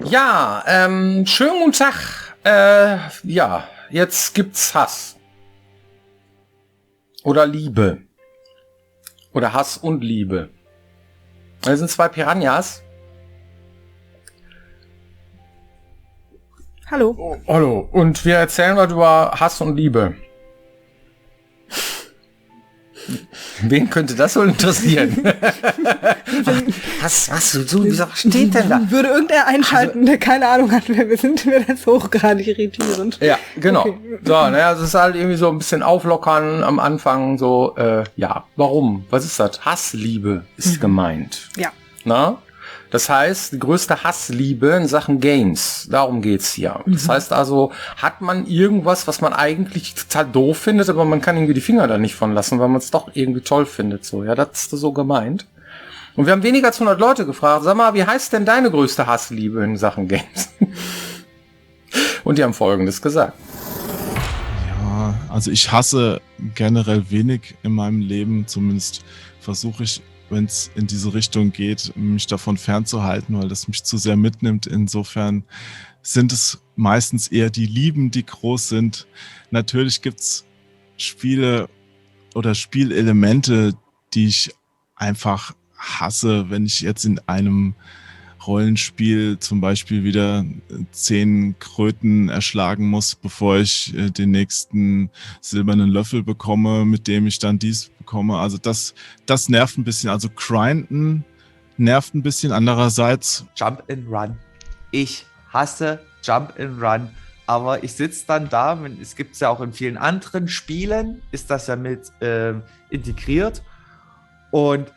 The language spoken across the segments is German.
Ja, schönen guten Tag. Ja, jetzt gibt's Hass. Oder Liebe. Oder Hass und Liebe. Das sind zwei Piranhas. Hallo. Oh, hallo. Und wir erzählen heute über Hass und Liebe. Wen könnte das wohl interessieren? Was steht denn da? Würde irgendwer einschalten, der keine Ahnung hat, wer wir sind, wäre das hochgradig irritierend. Ja, genau. Okay. So, naja, es ist halt irgendwie so ein bisschen auflockern am Anfang, so, ja, warum? Was ist das? Hassliebe ist gemeint. Ja. Na? Das heißt, die größte Hassliebe in Sachen Games. Darum geht's hier. Das heißt also, hat man irgendwas, was man eigentlich total doof findet, aber man kann irgendwie die Finger da nicht von lassen, weil man es doch irgendwie toll findet. So, ja, das ist so gemeint. Und wir haben weniger als 100 Leute gefragt, sag mal, wie heißt denn deine größte Hassliebe in Sachen Games? Und die haben Folgendes gesagt. Ja, also ich hasse generell wenig in meinem Leben, zumindest versuche ich, wenn es in diese Richtung geht, mich davon fernzuhalten, weil das mich zu sehr mitnimmt. Insofern sind es meistens eher die Lieben, die groß sind. Natürlich gibt's Spiele oder Spielelemente, die ich einfach hasse, wenn ich jetzt in einem Rollenspiel zum Beispiel wieder 10 Kröten erschlagen muss, bevor ich den nächsten silbernen Löffel bekomme, mit dem ich dann dies bekomme. Also das nervt ein bisschen. Also grinden nervt ein bisschen. Andererseits Jump and Run. Ich hasse Jump and Run. Aber ich sitze dann da, es gibt es ja auch in vielen anderen Spielen, ist das ja mit integriert. Und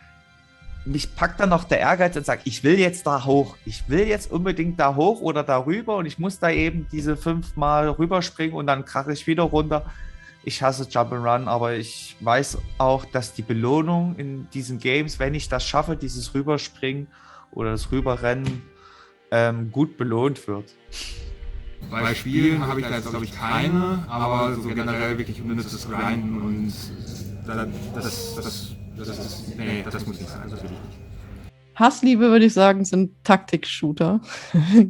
mich packt dann noch der Ehrgeiz und sagt, ich will jetzt da hoch. Ich will jetzt unbedingt da hoch oder darüber und ich muss da eben diese 5 Mal rüberspringen und dann krache ich wieder runter. Ich hasse Jump'n'Run, aber ich weiß auch, dass die Belohnung in diesen Games, wenn ich das schaffe, dieses Rüberspringen oder das Rüberrennen, gut belohnt wird. Bei Spielen habe ich da jetzt, glaube ich, keine, aber so generell wirklich unnützes Grinden und das muss nicht sein, das will ich nicht. Hassliebe, würde ich sagen, sind Taktik-Shooter.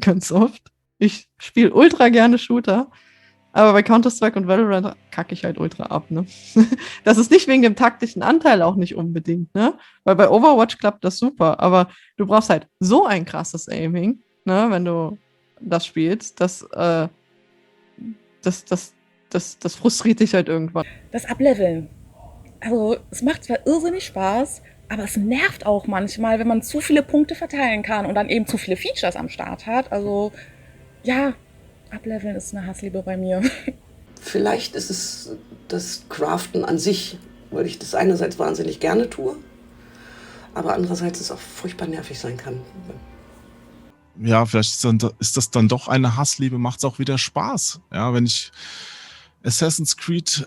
Ganz oft. Ich spiele ultra gerne Shooter, aber bei Counter-Strike und Valorant kacke ich halt ultra ab, ne? Das ist nicht wegen dem taktischen Anteil auch nicht unbedingt, ne? Weil bei Overwatch klappt das super, aber du brauchst halt so ein krasses Aiming, ne? Wenn du das spielst, das frustriert dich halt irgendwann. Das Ableveln. Also, es macht zwar irrsinnig Spaß, aber es nervt auch manchmal, wenn man zu viele Punkte verteilen kann und dann eben zu viele Features am Start hat. Also, ja, Ableveln ist eine Hassliebe bei mir. Vielleicht ist es das Craften an sich, weil ich das einerseits wahnsinnig gerne tue, aber andererseits es auch furchtbar nervig sein kann. ja, vielleicht ist das dann doch eine Hassliebe, macht es auch wieder Spaß. Ja, wenn ich Assassin's Creed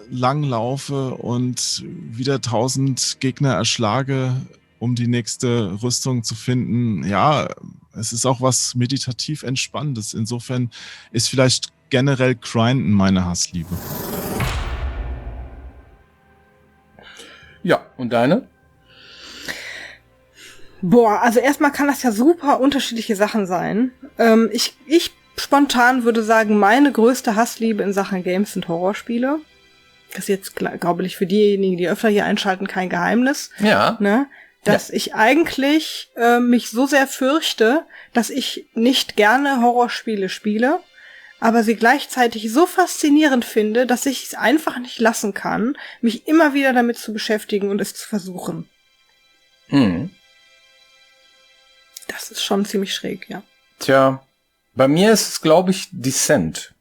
langlaufe und wieder 1000 Gegner erschlage, um die nächste Rüstung zu finden, ja, es ist auch was meditativ Entspannendes. Insofern ist vielleicht generell Grinden meine Hassliebe. Ja, und deine? Boah, also erstmal kann das ja super unterschiedliche Sachen sein. Ich spontan würde sagen, meine größte Hassliebe in Sachen Games sind Horrorspiele. Das ist jetzt, glaube ich, für diejenigen, die öfter hier einschalten, kein Geheimnis. Ja. Ne? Dass ich eigentlich mich so sehr fürchte, dass ich nicht gerne Horrorspiele spiele, aber sie gleichzeitig so faszinierend finde, dass ich es einfach nicht lassen kann, mich immer wieder damit zu beschäftigen und es zu versuchen. Hm. Das ist schon ziemlich schräg, ja. Tja, bei mir ist es, glaube ich, Descent.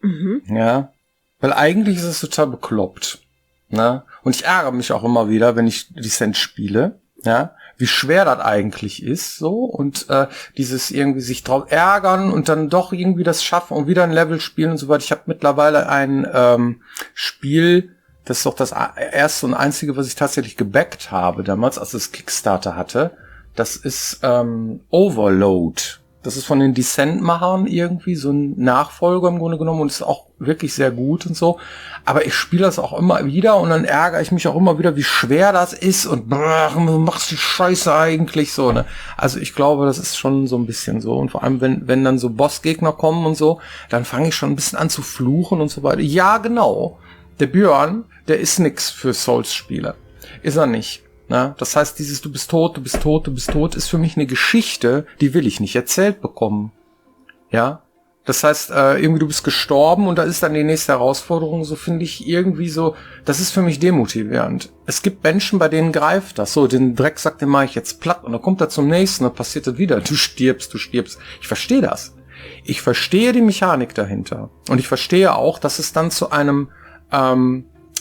Mhm. Ja, weil eigentlich ist es total bekloppt. Ne? Und ich ärgere mich auch immer wieder, wenn ich Descent spiele, ja, wie schwer das eigentlich ist, so, und dieses irgendwie sich drauf ärgern und dann doch irgendwie das schaffen und wieder ein Level spielen und so weiter. Ich habe mittlerweile ein Spiel, das ist doch das erste und einzige, was ich tatsächlich gebackt habe damals, als es Kickstarter hatte. Das ist Overload. Das ist von den Descent-Machern irgendwie so ein Nachfolger im Grunde genommen und ist auch wirklich sehr gut und so. Aber ich spiele das auch immer wieder und dann ärgere ich mich auch immer wieder, wie schwer das ist und machst die Scheiße eigentlich so, ne? Also ich glaube, das ist schon so ein bisschen so. Und vor allem, wenn dann so Bossgegner kommen und so, dann fange ich schon ein bisschen an zu fluchen und so weiter. Ja, genau. Der Björn, der ist nix für Souls-Spiele. Ist er nicht. Na, das heißt, dieses du bist tot, du bist tot, du bist tot, ist für mich eine Geschichte, die will ich nicht erzählt bekommen. Ja, das heißt, irgendwie du bist gestorben und da ist dann die nächste Herausforderung, so finde ich irgendwie so, das ist für mich demotivierend. Es gibt Menschen, bei denen greift das, so den Drecksack, den mache ich jetzt platt und dann kommt er zum nächsten, dann passiert das wieder, du stirbst. Ich verstehe das. Ich verstehe die Mechanik dahinter und ich verstehe auch, dass es dann zu einem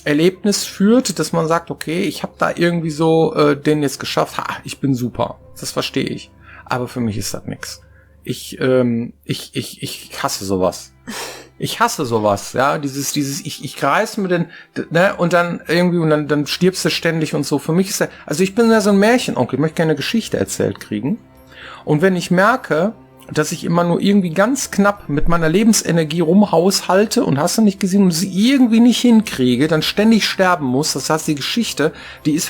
Erlebnis führt, dass man sagt, okay, ich habe da irgendwie so den jetzt geschafft, ich bin super. Das verstehe ich. Aber für mich ist das nix. Ich hasse sowas. Ich hasse sowas, ja, ich reiß mir den, ne, und dann irgendwie, und dann stirbst du ständig und so. Für mich ist also ich bin ja so ein Märchenonkel, ich möchte gerne eine Geschichte erzählt kriegen. Und wenn ich merke, dass ich immer nur irgendwie ganz knapp mit meiner Lebensenergie rumhaushalte und hast du nicht gesehen und sie irgendwie nicht hinkriege, dann ständig sterben muss. Das heißt, die Geschichte,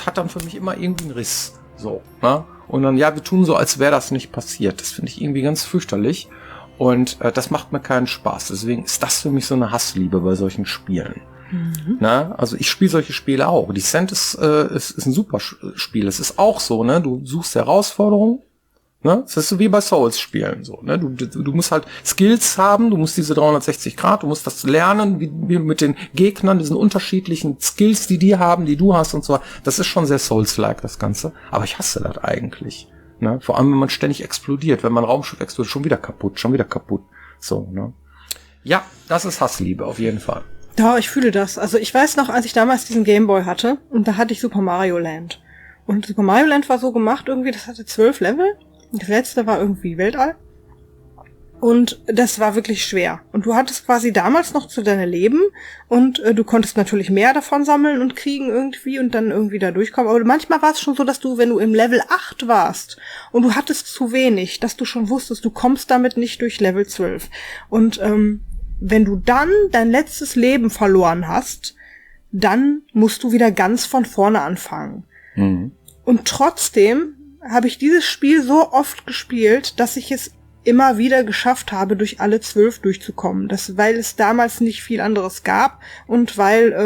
hat dann für mich immer irgendwie einen Riss. So, ne? Und dann, ja, wir tun so, als wäre das nicht passiert. Das finde ich irgendwie ganz fürchterlich. Und das macht mir keinen Spaß. Deswegen ist das für mich so eine Hassliebe bei solchen Spielen. Mhm. Na, also ich spiele solche Spiele auch. Descent ist ein super Spiel. Es ist auch so, ne? Du suchst Herausforderungen. Ne? Das ist so wie bei Souls-Spielen so, ne? Du musst halt Skills haben, du musst diese 360 Grad, du musst das lernen, wie mit den Gegnern, diesen unterschiedlichen Skills, die haben, die du hast und so. Das ist schon sehr Souls-like, das Ganze. Aber ich hasse das eigentlich. Ne? Vor allem, wenn man ständig explodiert, wenn man Raumschiff explodiert, schon wieder kaputt. So, ne? Ja, das ist Hassliebe, auf jeden Fall. Ja, ich fühle das. Also ich weiß noch, als ich damals diesen Gameboy hatte, und da hatte ich Super Mario Land. Und Super Mario Land war so gemacht irgendwie, das hatte 12 Level. Das letzte war irgendwie Weltall. Und das war wirklich schwer. Und du hattest quasi damals noch zu deinem Leben und du konntest natürlich mehr davon sammeln und kriegen irgendwie und dann irgendwie da durchkommen. Aber manchmal war es schon so, dass du, wenn du im Level 8 warst und du hattest zu wenig, dass du schon wusstest, du kommst damit nicht durch Level 12. Und wenn du dann dein letztes Leben verloren hast, dann musst du wieder ganz von vorne anfangen. Mhm. Und trotzdem habe ich dieses Spiel so oft gespielt, dass ich es immer wieder geschafft habe, durch alle 12 durchzukommen. Weil es damals nicht viel anderes gab und weil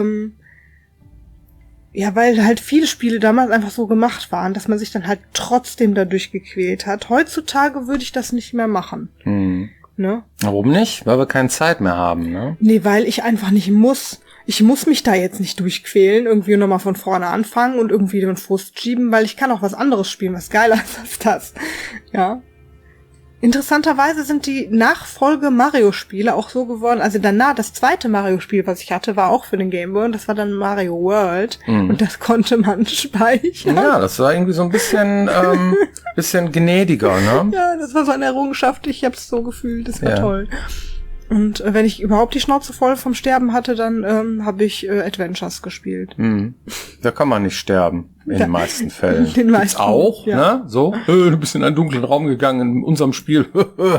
halt viele Spiele damals einfach so gemacht waren, dass man sich dann halt trotzdem dadurch gequält hat. Heutzutage würde ich das nicht mehr machen. Hm. Ne? Warum nicht? Weil wir keine Zeit mehr haben, ne? Nee, weil ich einfach nicht muss. Ich muss mich da jetzt nicht durchquälen, irgendwie nochmal von vorne anfangen und irgendwie den Frust schieben, weil ich kann auch was anderes spielen, was geiler ist als das. Ja. Interessanterweise sind die Nachfolge-Mario-Spiele auch so geworden, also danach, das zweite Mario-Spiel, was ich hatte, war auch für den Game Boy und das war dann Mario World und das konnte man speichern. Ja, das war irgendwie so ein bisschen bisschen gnädiger, ne? Ja, das war so eine Errungenschaft, ich hab's so gefühlt, das war toll. Und wenn ich überhaupt die Schnauze voll vom Sterben hatte, dann habe ich Adventures gespielt. Mhm. Da kann man nicht sterben, in den meisten Fällen. Den meisten, auch, ja. Ne? So, du bist in einen dunklen Raum gegangen in unserem Spiel.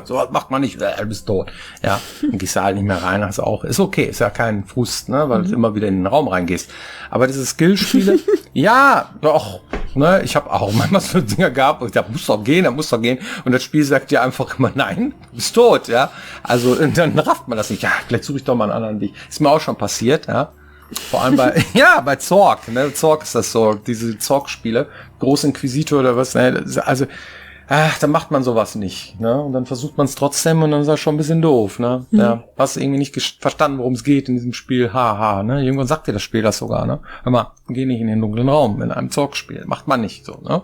So was macht man nicht, du bist tot. Ja, dann gehst du halt nicht mehr rein, also auch. Ist okay, ist ja kein Frust, ne, weil du immer wieder in den Raum reingehst. Aber diese Skillspiele, ja, doch, ne, ich habe auch manchmal so Dinger gehabt, und da muss doch gehen. Und das Spiel sagt dir einfach immer, nein, du bist tot, ja. Also, dann rafft man das nicht. Ja, vielleicht suche ich doch mal einen anderen Weg. Ist mir auch schon passiert, ja. Vor allem bei Zork, ne? Zork ist das so, diese Zork-Spiele, Großinquisitor oder was, ne? Also, da macht man sowas nicht, ne? Und dann versucht man es trotzdem und dann ist das schon ein bisschen doof, ne? Ja, hast irgendwie nicht verstanden, worum es geht in diesem Spiel, ne? Irgendwann sagt dir das Spiel das sogar, ne? Hör mal, geh nicht in den dunklen Raum in einem Zork-Spiel. Macht man nicht so, ne?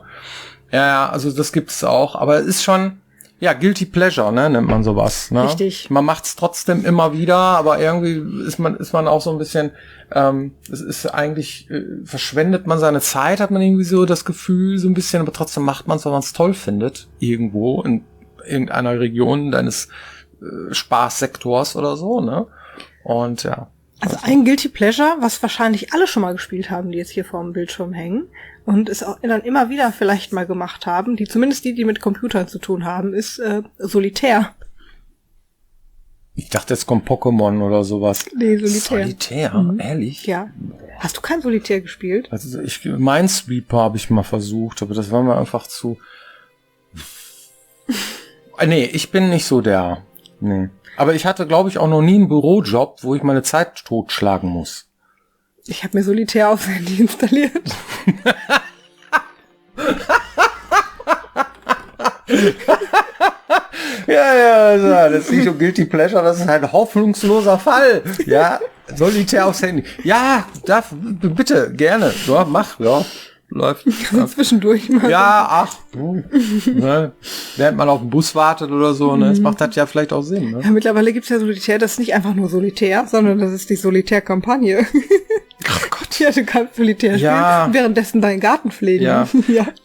Ja, also das gibt's auch, aber es ist schon, ja, Guilty Pleasure, ne, nennt man sowas, ne? Richtig. Man macht's trotzdem immer wieder, aber irgendwie ist man auch so ein bisschen, es ist eigentlich, verschwendet man seine Zeit, hat man irgendwie so das Gefühl, so ein bisschen, aber trotzdem macht man's, weil man's toll findet, irgendwo in irgendeiner Region deines Spaßsektors oder so, ne? Und ja, Also ein Guilty Pleasure, was wahrscheinlich alle schon mal gespielt haben, die jetzt hier vor dem Bildschirm hängen und es auch dann immer wieder vielleicht mal gemacht haben, zumindest die mit Computern zu tun haben, ist Solitär. Ich dachte, jetzt kommt Pokémon oder sowas. Nee, Solitär. Solitär? Ehrlich? Ja. Hast du kein Solitär gespielt? Also Minesweeper habe ich mal versucht, aber das war mir einfach zu... Nee, ich bin nicht so der... Nee. Aber ich hatte, glaube ich, auch noch nie einen Bürojob, wo ich meine Zeit totschlagen muss. Ich habe mir Solitär aufs Handy installiert. Ja, das ist nicht so Guilty Pleasure, das ist halt ein hoffnungsloser Fall. Ja, Solitär aufs Handy. Ja, bitte, gerne. Ja, mach, ja. Läuft. So zwischendurch mal. Ja, ach, ne, während man auf den Bus wartet oder so, ne, das macht das ja vielleicht auch Sinn, ne? Ja, mittlerweile gibt's ja Solitär, das ist nicht einfach nur Solitär, sondern das ist die Solitär-Kampagne. Ach Gott. Ja, du kannst Solitär Ja. spielen, währenddessen deinen Garten pflegen. Ja.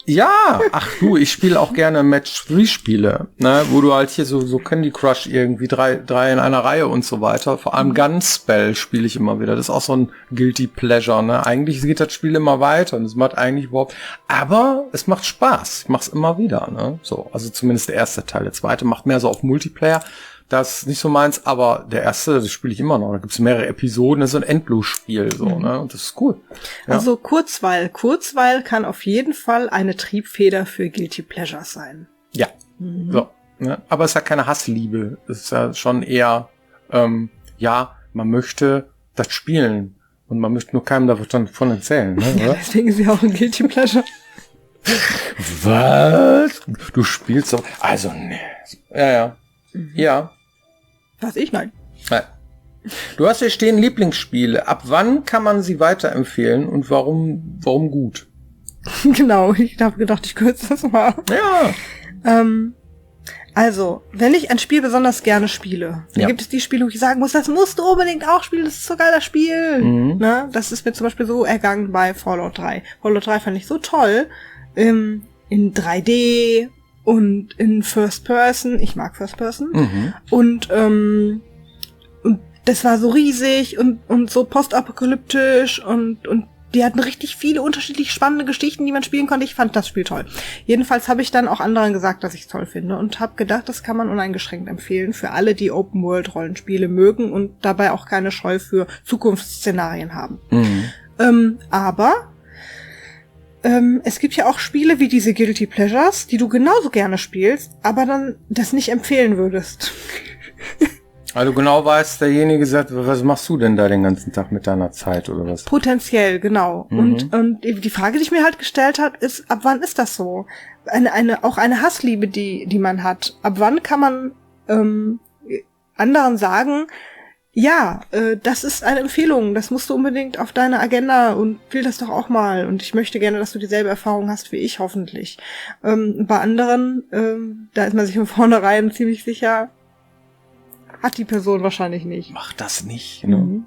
Ja, ach du, ich spiele auch gerne Match-3-Spiele, ne, wo du halt hier so Candy Crush irgendwie drei in einer Reihe und so weiter. Vor allem Gunspell spiele ich immer wieder. Das ist auch so ein Guilty Pleasure, ne. Eigentlich geht das Spiel immer weiter und es macht eigentlich aber es macht Spaß. Ich mach's immer wieder, ne. So, also zumindest der erste Teil. Der zweite macht mehr so auf Multiplayer. Das ist nicht so meins, aber der erste, das spiele ich immer noch. Da gibt's mehrere Episoden, das ist so ein Endlosspiel, so, ne? Und das ist cool. Ja. Also Kurzweil. Kurzweil kann auf jeden Fall eine Triebfeder für Guilty Pleasures sein. Ja. So, ne? Aber es ist ja keine Hassliebe. Es ist ja schon eher, ja, man möchte das spielen. Und man möchte nur keinem davon erzählen, ne? Ja, deswegen ist ja auch ein Guilty Pleasure. Was? Du spielst so, also, ne. Ja. Ja. Was ich? Nein. Du hast hier stehen Lieblingsspiele. Ab wann kann man sie weiterempfehlen und warum gut? Genau, ich habe gedacht, ich kürze das mal. Ja. Also, wenn ich ein Spiel besonders gerne spiele, dann gibt es die Spiele, wo ich sagen muss, das musst du unbedingt auch spielen, das ist so geil, das Spiel. Ne? Das ist mir zum Beispiel so ergangen bei Fallout 3. Fallout 3 fand ich so toll, in 3D und in First Person. Ich mag First Person. Und das war so riesig und so postapokalyptisch und die hatten richtig viele unterschiedlich spannende Geschichten, die man spielen konnte. Ich fand das Spiel toll. Jedenfalls habe ich dann auch anderen gesagt, dass ich es toll finde und habe gedacht, das kann man uneingeschränkt empfehlen für alle, die Open-World-Rollenspiele mögen und dabei auch keine Scheu für Zukunftsszenarien haben. Aber es gibt ja auch Spiele wie diese Guilty Pleasures, die du genauso gerne spielst, aber dann das nicht empfehlen würdest. Also genau weiß derjenige sagt, was machst du denn da den ganzen Tag mit deiner Zeit oder was? Potenziell, genau. Und die Frage, die ich mir halt gestellt habe, ist, ab wann ist das so? Auch eine Hassliebe, die man hat. Ab wann kann man anderen sagen, ja, das ist eine Empfehlung, das musst du unbedingt auf deine Agenda und spiel das doch auch mal. Und ich möchte gerne, dass du dieselbe Erfahrung hast wie ich, hoffentlich. Bei anderen, da ist man sich von vornherein ziemlich sicher, hat die Person wahrscheinlich nicht. Mach das nicht. Ne?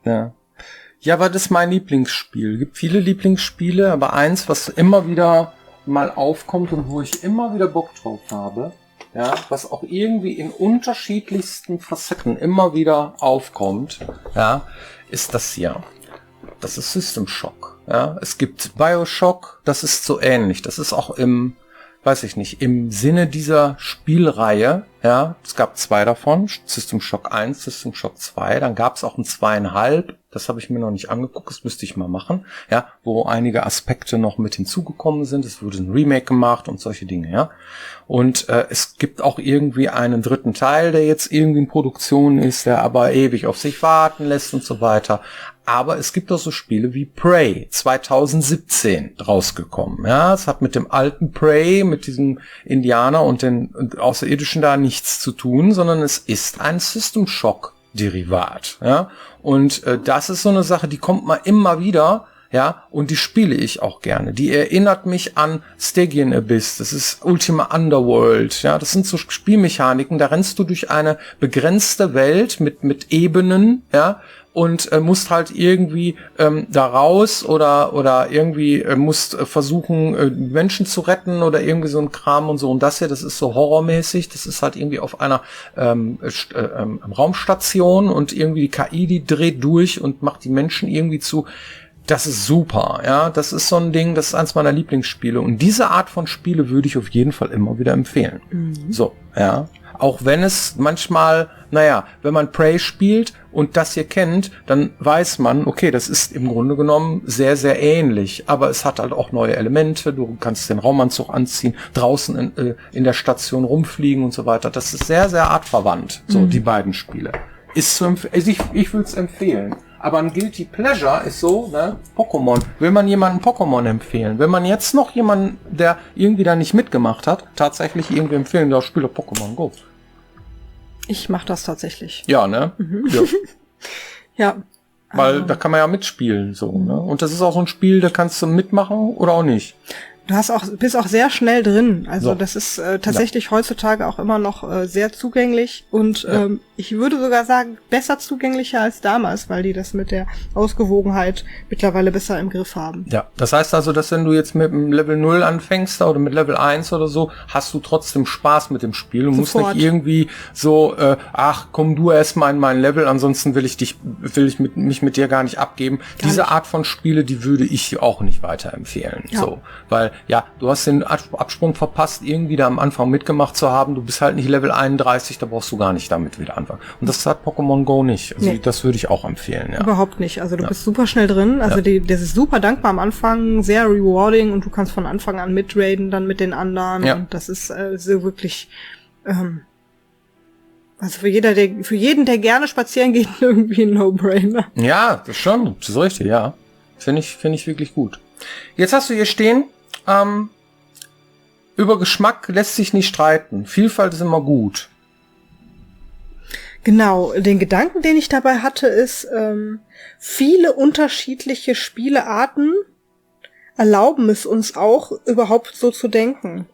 Ja, aber das ist mein Lieblingsspiel. Es gibt viele Lieblingsspiele, aber eins, was immer wieder mal aufkommt und wo ich immer wieder Bock drauf habe, ja, was auch irgendwie in unterschiedlichsten Facetten immer wieder aufkommt, ja, ist das hier. Das ist System Shock. Ja, es gibt BioShock, das ist so ähnlich. Das ist auch im Sinne dieser Spielreihe, ja, es gab 2 davon, System Shock 1, System Shock 2, dann gab es auch ein 2,5, das habe ich mir noch nicht angeguckt, das müsste ich mal machen, ja, wo einige Aspekte noch mit hinzugekommen sind, es wurde ein Remake gemacht und solche Dinge, ja. Und es gibt auch irgendwie einen 3. Teil, der jetzt irgendwie in Produktion ist, der aber ewig auf sich warten lässt und so weiter. Aber es gibt auch so Spiele wie Prey, 2017 rausgekommen. Ja, es hat mit dem alten Prey, mit diesem Indianer und den Außerirdischen da nichts zu tun, sondern es ist ein System Shock Derivat. Ja, und das ist so eine Sache, die kommt mal immer wieder. Ja, und die spiele ich auch gerne. Die erinnert mich an Stygian Abyss. Das ist Ultima Underworld. Ja, das sind so Spielmechaniken. Da rennst du durch eine begrenzte Welt mit Ebenen. Ja, und musst halt irgendwie da raus oder irgendwie musst versuchen, Menschen zu retten oder irgendwie so ein Kram und so. Und das hier, das ist so horrormäßig. Das ist halt irgendwie auf einer Raumstation und irgendwie die KI, die dreht durch und macht die Menschen irgendwie zu. Das ist super, ja. Das ist so ein Ding, das ist eins meiner Lieblingsspiele. Und diese Art von Spiele würde ich auf jeden Fall immer wieder empfehlen. So, ja. Auch wenn es manchmal, wenn man Prey spielt und das hier kennt, dann weiß man, okay, das ist im Grunde genommen sehr, sehr ähnlich. Aber es hat halt auch neue Elemente. Du kannst den Raumanzug anziehen, draußen in der Station rumfliegen und so weiter. Das ist sehr, sehr artverwandt, so die beiden Spiele. Ist zu ich würde es empfehlen. Aber ein Guilty Pleasure ist so, ne, Pokémon. Will man jemanden Pokémon empfehlen? Will man jetzt noch jemanden, der irgendwie da nicht mitgemacht hat, tatsächlich irgendwie empfehlen, der spielt Pokémon Go? Ich mache das tatsächlich. Ja, ne? Ja. Ja. Weil da kann man ja mitspielen, so, ne? Und das ist auch so ein Spiel, da kannst du mitmachen oder auch nicht. Du bist auch sehr schnell drin. Also So. das ist tatsächlich heutzutage auch immer noch sehr zugänglich und ich würde sogar sagen, besser zugänglicher als damals, weil die das mit der Ausgewogenheit mittlerweile besser im Griff haben. Ja, das heißt also, dass wenn du jetzt mit dem Level 0 anfängst oder mit Level 1 oder so, hast du trotzdem Spaß mit dem Spiel. Du musst nicht irgendwie so, komm du erst mal in mein Level, ansonsten will ich mich mit dir gar nicht abgeben. Diese Art von Spiele, die würde ich auch nicht weiterempfehlen. Ja. So, weil du hast den Absprung verpasst, irgendwie da am Anfang mitgemacht zu haben. Du bist halt nicht Level 31, da brauchst du gar nicht damit wieder anfangen. Und das hat Pokémon Go nicht. Also das würde ich auch empfehlen, ja. Überhaupt nicht. Also du bist super schnell drin. Also das ist super dankbar am Anfang, sehr rewarding und du kannst von Anfang an mitraden dann mit den anderen. Ja. Und das ist so wirklich, also für jeden, der gerne spazieren geht, irgendwie ein No-Brainer. Ja, das schon. Das ist richtig, ja. Finde ich wirklich gut. Jetzt hast du hier stehen, über Geschmack lässt sich nicht streiten. Vielfalt ist immer gut. Genau, den Gedanken, den ich dabei hatte, ist, viele unterschiedliche Spielearten erlauben es uns auch, überhaupt so zu denken.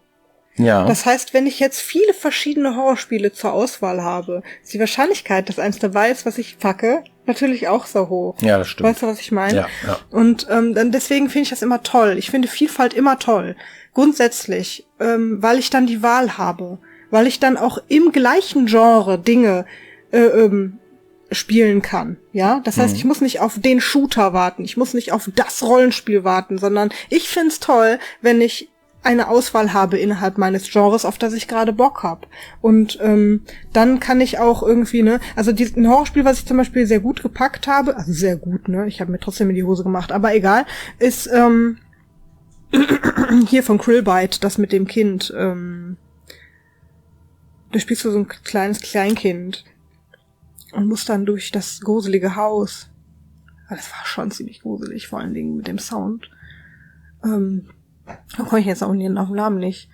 Ja. Das heißt, wenn ich jetzt viele verschiedene Horrorspiele zur Auswahl habe, ist die Wahrscheinlichkeit, dass eins dabei ist, was ich packe, natürlich auch so hoch. Ja, das stimmt. Weißt du, was ich meine? Ja. Und dann deswegen finde ich das immer toll. Ich finde Vielfalt immer toll. Grundsätzlich, weil ich dann die Wahl habe. Weil ich dann auch im gleichen Genre Dinge spielen kann. Ja, das heißt, ich muss nicht auf den Shooter warten. Ich muss nicht auf das Rollenspiel warten, sondern ich find's toll, wenn ich eine Auswahl habe innerhalb meines Genres, auf das ich gerade Bock hab. Und dann kann ich auch irgendwie, also ein Horrorspiel, was ich zum Beispiel sehr gut gepackt habe, also sehr gut, ich habe mir trotzdem in die Hose gemacht, aber egal, ist hier von Krillbite, das mit dem Kind, da spielst du so ein kleines Kleinkind und musst dann durch das gruselige Haus. Aber das war schon ziemlich gruselig, vor allen Dingen mit dem Sound. Da komme ich jetzt auch auf den Namen nicht.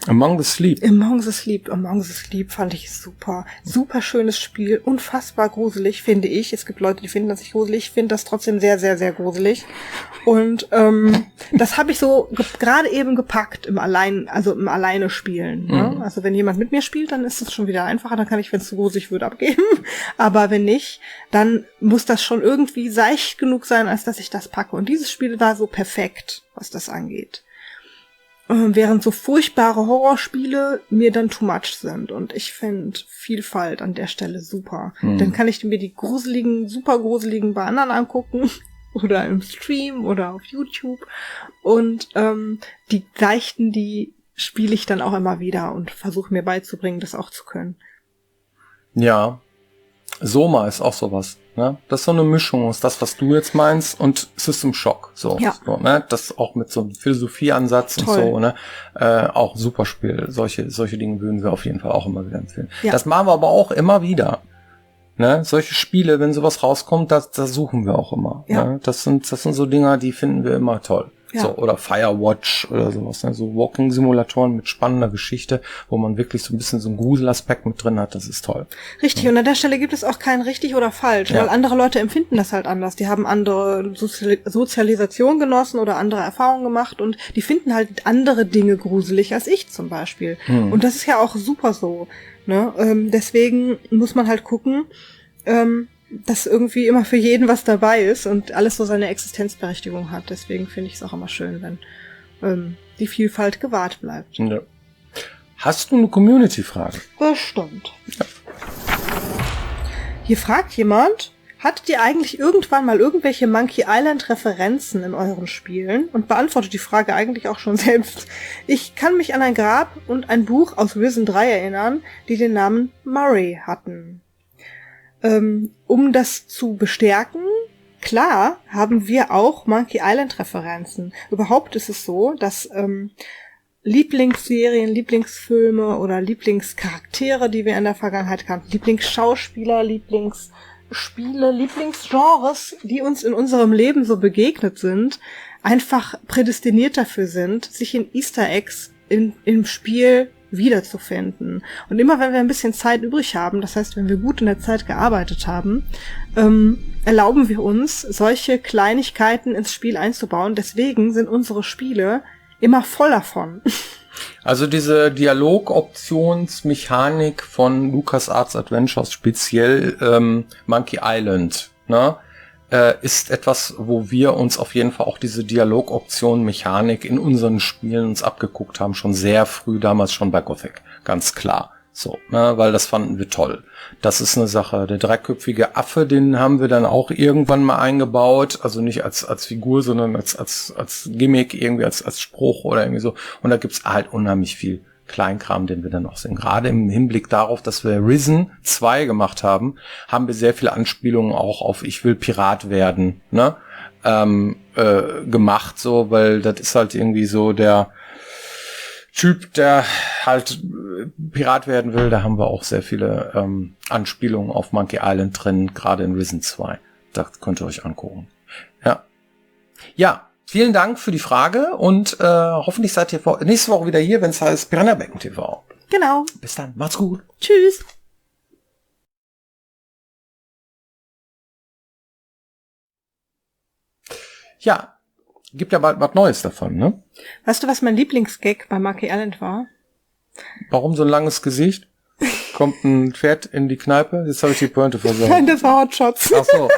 Among the Sleep. Among the Sleep fand ich super. Super schönes Spiel, unfassbar gruselig, finde ich. Es gibt Leute, die finden das nicht gruselig. Ich finde das trotzdem sehr, sehr, sehr gruselig. Und das habe ich so gerade eben gepackt im Alleine spielen. Ne? Also wenn jemand mit mir spielt, dann ist es schon wieder einfacher. Dann kann ich, wenn es zu gruselig wird, abgeben. Aber wenn nicht, dann muss das schon irgendwie seicht genug sein, als dass ich das packe. Und dieses Spiel war so perfekt, was das angeht. Während so furchtbare Horrorspiele mir dann too much sind. Und ich finde Vielfalt an der Stelle super. Dann kann ich mir die super gruseligen bei anderen angucken. Oder im Stream oder auf YouTube. Und die leichten, die spiele ich dann auch immer wieder und versuche mir beizubringen, das auch zu können. Ja. Soma ist auch sowas. Ne? Das ist so eine Mischung aus das, was du jetzt meinst, und System Shock. So, ne? Das auch mit so einem Philosophieansatz und so, ne? Auch super Spiel. Solche Dinge würden wir auf jeden Fall auch immer wieder empfehlen. Ja. Das machen wir aber auch immer wieder. Ne? Solche Spiele, wenn sowas rauskommt, das suchen wir auch immer. Ja. Ne? Das sind so Dinger, die finden wir immer toll. Ja. So, oder Firewatch oder sowas, ne? So Walking-Simulatoren mit spannender Geschichte, wo man wirklich so ein bisschen so einen Gruselaspekt mit drin hat, das ist toll. Richtig, und an der Stelle gibt es auch kein richtig oder falsch, weil andere Leute empfinden das halt anders. Die haben andere Sozialisation genossen oder andere Erfahrungen gemacht und die finden halt andere Dinge gruselig als ich zum Beispiel. Und das ist ja auch super so. Ne? Deswegen muss man halt gucken, dass irgendwie immer für jeden was dabei ist und alles so seine Existenzberechtigung hat. Deswegen finde ich es auch immer schön, wenn die Vielfalt gewahrt bleibt. Ja. Hast du eine Community-Frage? Bestimmt. Ja. Hier fragt jemand, hattet ihr eigentlich irgendwann mal irgendwelche Monkey Island-Referenzen in euren Spielen? Und beantwortet die Frage eigentlich auch schon selbst. Ich kann mich an ein Grab und ein Buch aus Risen 3 erinnern, die den Namen Murray hatten. Um das zu bestärken, klar, haben wir auch Monkey Island-Referenzen. Überhaupt ist es so, dass Lieblingsserien, Lieblingsfilme oder Lieblingscharaktere, die wir in der Vergangenheit kannten, Lieblingsschauspieler, Lieblingsspiele, Lieblingsgenres, die uns in unserem Leben so begegnet sind, einfach prädestiniert dafür sind, sich in Easter Eggs im Spiel wiederzufinden. Und immer wenn wir ein bisschen Zeit übrig haben, das heißt, wenn wir gut in der Zeit gearbeitet haben, erlauben wir uns, solche Kleinigkeiten ins Spiel einzubauen. Deswegen sind unsere Spiele immer voll davon. Also diese Dialogoptionsmechanik von LucasArts Adventures, speziell Monkey Island, ne, ist etwas, wo wir uns auf jeden Fall auch diese Dialogoption-Mechanik in unseren Spielen uns abgeguckt haben, schon sehr früh, damals schon bei Gothic, ganz klar. So, ne, weil das fanden wir toll. Das ist eine Sache. Der dreiköpfige Affe, den haben wir dann auch irgendwann mal eingebaut, also nicht als Figur, sondern als Gimmick, irgendwie als Spruch oder irgendwie so. Und da gibt's halt unheimlich viel Kleinkram, den wir dann auch sehen. Gerade im Hinblick darauf, dass wir Risen 2 gemacht haben, haben wir sehr viele Anspielungen auch auf Ich will Pirat werden, ne, gemacht, so, weil das ist halt irgendwie so der Typ, der halt Pirat werden will. Da haben wir auch sehr viele Anspielungen auf Monkey Island drin, gerade in Risen 2. Das könnt ihr euch angucken. Ja, vielen Dank für die Frage und hoffentlich seid ihr nächste Woche wieder hier, wenn es heißt Piranha Becken TV. Genau. Bis dann, macht's gut. Tschüss. Ja, gibt ja bald was Neues davon, ne? Weißt du, was mein Lieblingsgag bei Monkey Island war? Warum so ein langes Gesicht? Kommt ein Pferd in die Kneipe? Jetzt habe ich die Pointe versaut. Nein, das war Hot Shots. Ach so.